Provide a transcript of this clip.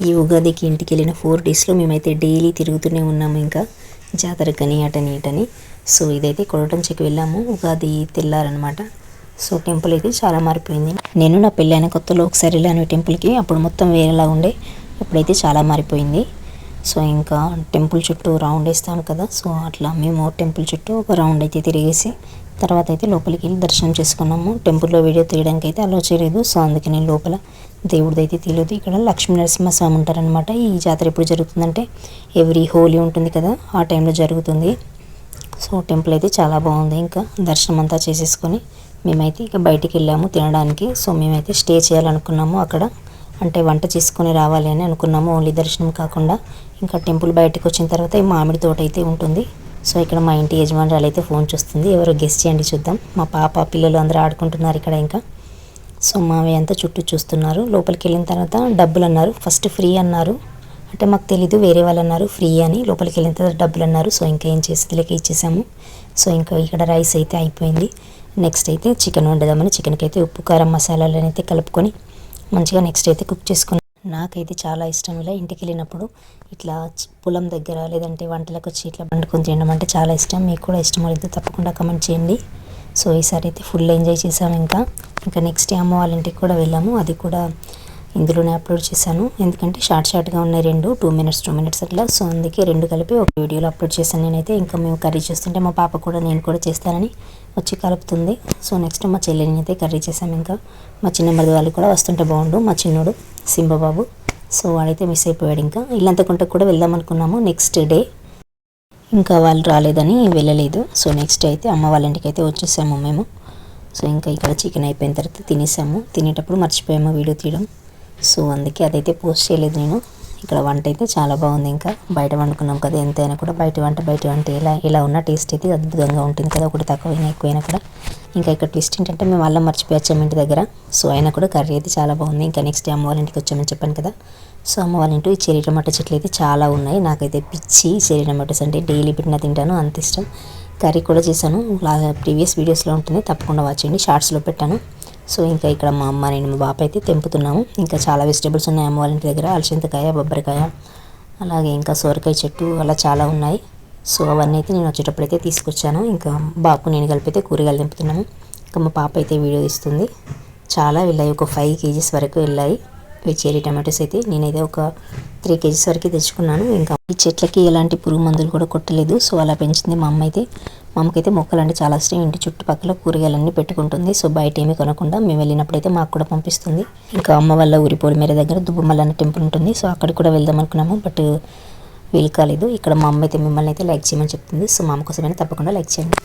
ఈ ఉగాదికి ఇంటికి వెళ్ళిన 4 డేస్లో మేమైతే డైలీ తిరుగుతూనే ఉన్నాము. ఇంకా జాతరకని అటని ఇటని. సో ఇదైతే కొడటంచెకి వెళ్ళాము ఉగాది తెల్లారనమాట. సో టెంపుల్ అయితే చాలా మారిపోయింది. నేను నా పెళ్ళైన కొత్తలో ఒకసారి వెళ్ళాను టెంపుల్కి. అప్పుడు మొత్తం వేరేలా ఉండే, ఇప్పుడైతే చాలా మారిపోయింది. సో ఇంకా టెంపుల్ చుట్టూ రౌండ్ వేస్తాం కదా, సో అట్లా మేము టెంపుల్ చుట్టూ ఒక రౌండ్ అయితే తిరిగేసి తర్వాత అయితే లోపలికి వెళ్ళి దర్శనం చేసుకున్నాము. టెంపుల్లో వీడియో తీయడానికి అయితే అలో చేయలేదు. సో అందుకని లోపల దేవుడిది అయితే తెలియదు. ఇక్కడ లక్ష్మీ నరసింహస్వామి ఉంటారనమాట. ఈ జాతర ఎప్పుడు జరుగుతుందంటే ఎవ్రీ హోలీ ఉంటుంది కదా, ఆ టైంలో జరుగుతుంది. సో టెంపుల్ అయితే చాలా బాగుంది. ఇంకా దర్శనం అంతా చేసేసుకొని మేమైతే ఇక బయటికి వెళ్ళాము తినడానికి. సో మేమైతే స్టే చేయాలనుకున్నాము అక్కడ, అంటే వంట చేసుకొని రావాలి అని అనుకున్నాము. ఓన్లీ దర్శనం కాకుండా ఇంకా టెంపుల్ బయటకు వచ్చిన తర్వాత ఈ మామిడి తోట అయితే ఉంటుంది. సో ఇక్కడ మా ఇంటి యజమానురాలు అయితే ఫోన్ చూస్తుంది. ఎవరో గెస్ట్ చేయండి చూద్దాం. మా పాప పిల్లలు అందరూ ఆడుకుంటున్నారు ఇక్కడ. ఇంకా సో మావయ్య అంతా చుట్టూ చూస్తున్నారు. లోపలికి వెళ్ళిన తర్వాత డబ్బులు అన్నారు. ఫస్ట్ ఫ్రీ అన్నారు, అంటే మాకు తెలీదు, వేరే వాళ్ళు అన్నారు ఫ్రీ అని. లోపలికి వెళ్ళిన తర్వాత డబ్బులు అన్నారు. సో ఇంకా ఏం చేసేది లేక ఇచ్చేసాము. సో ఇంకా ఇక్కడ రైస్ అయితే అయిపోయింది. నెక్స్ట్ అయితే చికెన్ వండుదామని చికెన్కి అయితే ఉప్పు కారం మసాలాలను అయితే కలుపుకొని మంచిగా నెక్స్ట్ అయితే కుక్ చేసుకున్నాను. నాకైతే చాలా ఇష్టం ఇలా ఇంటికి వెళ్ళినప్పుడు ఇట్లా పొలం దగ్గర లేదంటే వంటలకు వచ్చి ఇట్లా వండుకొని తినడం అంటే చాలా ఇష్టం. మీకు కూడా ఇష్టం అయితే తప్పకుండా కమెంట్ చేయండి. సో ఈసారి అయితే ఫుల్ ఎంజాయ్ చేసాము. ఇంకా నెక్స్ట్ డే అమ్మ వాళ్ళ ఇంటికి కూడా వెళ్ళాము. అది కూడా ఇందులోనే అప్లోడ్ చేశాను, ఎందుకంటే షార్ట్గా ఉన్నాయి 2 మినిట్స్ అట్లా. సో అందుకే 2 కలిపి ఒక వీడియోలో అప్లోడ్ చేశాను నేనైతే. ఇంకా మేము కర్రీ చేస్తుంటే మా పాప కూడా నేను కూడా చేస్తానని వచ్చి కలుపుతుంది. సో నెక్స్ట్ మా చెల్లెని అయితే కర్రీ చేసాము. ఇంకా మా చిన్న మరిది వాళ్ళు కూడా వస్తుంటే బాగుండు, మా చిన్నోడు సింబబాబు. సో వాడైతే మిస్ అయిపోయాడు. ఇంకా ఇల్లంతకుంటకు కూడా వెళ్దాం అనుకున్నాము నెక్స్ట్ డే, ఇంకా వాళ్ళు రాలేదని వెళ్ళలేదు. సో నెక్స్ట్ అయితే అమ్మ వాళ్ళ ఇంటికి అయితే వచ్చేసాము మేము. సో ఇంకా ఇక్కడ చికెన్ అయిపోయిన తర్వాత తినేసాము. తినేటప్పుడు మర్చిపోయాము వీడియో తీయడం. సో అందుకే అదైతే పోస్ట్ చేయలేదు నేను. ఇక్కడ వంట అయితే చాలా బాగుంది. ఇంకా బయట వండుకున్నాం కదా, ఎంతైనా కూడా బయట వంట ఎలా ఉన్న టేస్ట్ అయితే అద్భుతంగా ఉంటుంది కదా, ఒకటి తక్కువైనా ఎక్కువైనా కూడా. ఇంకా ఇక్కడ ట్విస్ట్ ఏంటంటే మేము అల్లం మర్చిపోయాము ఇంటి దగ్గర. సో అయినా కూడా కర్రీ అయితే చాలా బాగుంది. ఇంకా నెక్స్ట్ అమ్మ వాళ్ళ ఇంటికి వచ్చామని చెప్పాను కదా. సో అమ్మ వాళ్ళ ఇంటి ఈ చెర్రీ టమాటో చెట్లు అయితే చాలా ఉన్నాయి. నాకైతే పిచ్చి చెర్రీ టమాటోస్ అంటే డైలీ పెట్టినా తింటాను, అంత ఇష్టం. కర్రీ కూడా చేశాను, ప్రీవియస్ వీడియోస్లో ఉంటుంది, తప్పకుండా వాచ్ చేయండి, షార్ట్స్లో పెట్టాను. సో ఇంకా ఇక్కడ మా అమ్మ నేను మా బాప అయితే తెంపుతున్నాము. ఇంకా చాలా వెజిటేబుల్స్ ఉన్నాయి అమ్మ వాళ్ళ ఇంటి దగ్గర. అలసంతకాయ, బొబ్బరికాయ, అలాగే ఇంకా సోరకాయ చెట్టు అలా చాలా ఉన్నాయి. సో అవన్నీ అయితే నేను వచ్చేటప్పుడు అయితే తీసుకొచ్చాను. ఇంకా బాపు నేను కలిపి అయితే కూరగాయలు తెంపుతున్నాము. ఇంకా మా పాప అయితే వీడియో ఇస్తుంది. చాలా వెళ్ళాయి, ఒక 5 kgs వరకు వెళ్ళాయి ఈ చెర్రీ టమాటోస్ అయితే. నేనైతే ఒక 3 kgs వరకు తెచ్చుకున్నాను. ఇంకా ఈ చెట్లకి ఎలాంటి పురుగు మందులు కూడా కొట్టలేదు. సో అలా పెంచింది మా అమ్మ అయితే. మా అమ్మకైతే మొక్కలు అంటే చాలా ఇష్టం. ఇంటి చుట్టుపక్కల కూరగాయలన్నీ పెట్టుకుంటుంది. సో బయట ఏమీ కొనకుండా మేము వెళ్ళినప్పుడైతే మాకు కూడా పంపిస్తుంది. ఇంకా అమ్మ వల్ల ఊరి పొలిమేర దగ్గర దుబ్బమల్లన్న టెంపుల్ ఉంటుంది. సో అక్కడికి కూడా వెళ్దాం అనుకున్నాము, బట్ వీలు కాలేదు. ఇక్కడ మా అమ్మ అయితే మిమ్మల్ని అయితే లైక్ చేయమని చెప్తుంది. సో మా అమ్మ కోసమైనా తప్పకుండా లైక్ చేయండి.